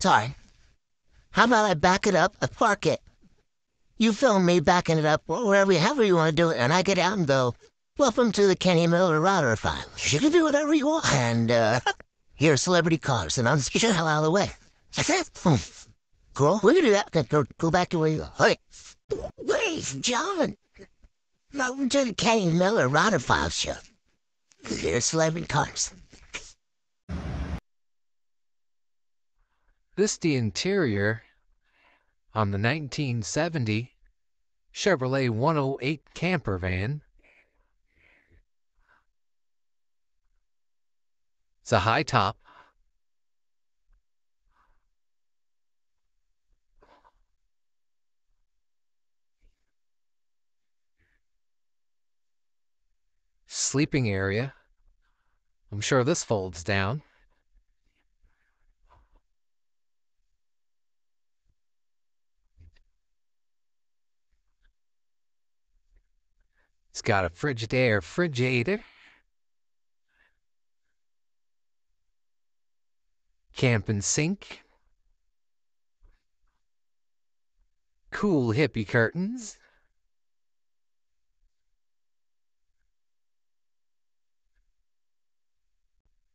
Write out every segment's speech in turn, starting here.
Sorry. How about I back it up, I park it. You film me backing it up, or however you want to do it, and I get out and go, welcome to the Kenny Miller rodderfiles. You can do whatever you want. And, here are celebrity cars, and I'll just get the hell out of the way. That's it. Cool. We can do that. Okay, go back to where you go. Hey. Wait, John. Welcome to the Kenny Miller rodderfiles show. Here's celebrity cars. This the interior on the 1970 Chevrolet 108 camper van. It's a high top. Sleeping area. I'm sure this folds down. It's got a Frigidaire refrigerator. Camping sink. Cool hippie curtains.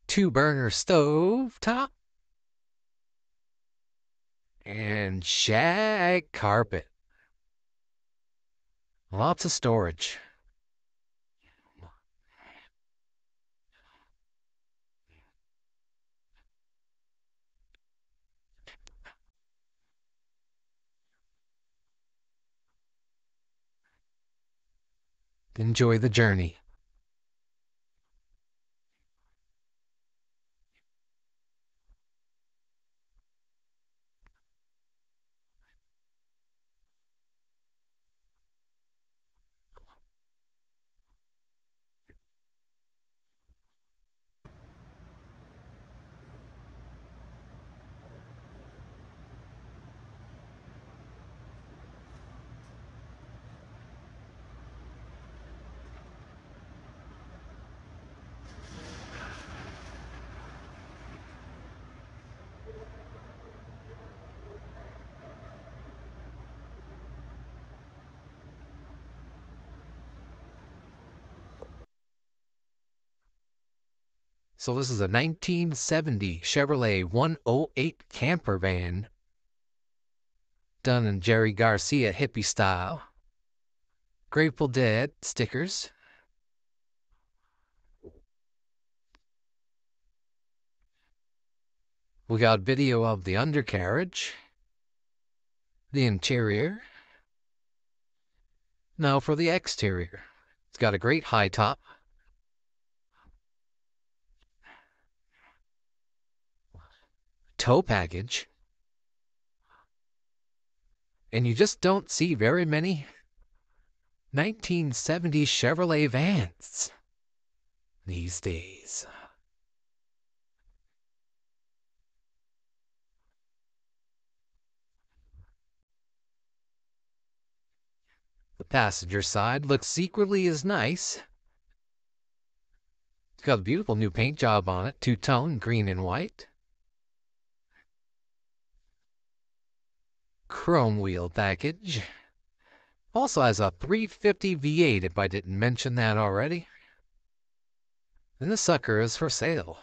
Two-burner stove top. And shag carpet. Lots of storage. Enjoy the journey. So this is a 1970 Chevrolet 108 camper van, done in Jerry Garcia hippie style. Grateful Dead stickers. We got video of the undercarriage, the interior. Now for the exterior. It's got a great high top. Tow package. And you just don't see very many 1970 Chevrolet vans these days. The passenger side looks equally as nice. It's got a beautiful new paint job on it, two-tone, green and white. Chrome wheel package. Also has a 350 V8 if I didn't mention that already. And this sucker is for sale.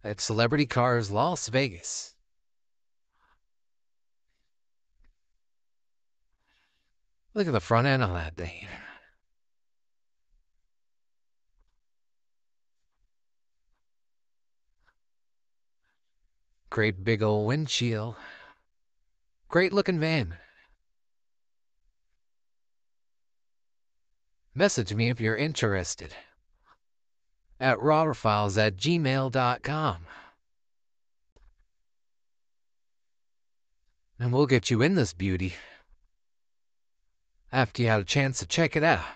At Celebrity Cars Las Vegas. Look at the front end on that thing. Great big old windshield. Great looking van. Message me if you're interested at rodderfiles@gmail.com. And we'll get you in this beauty after you had a chance to check it out.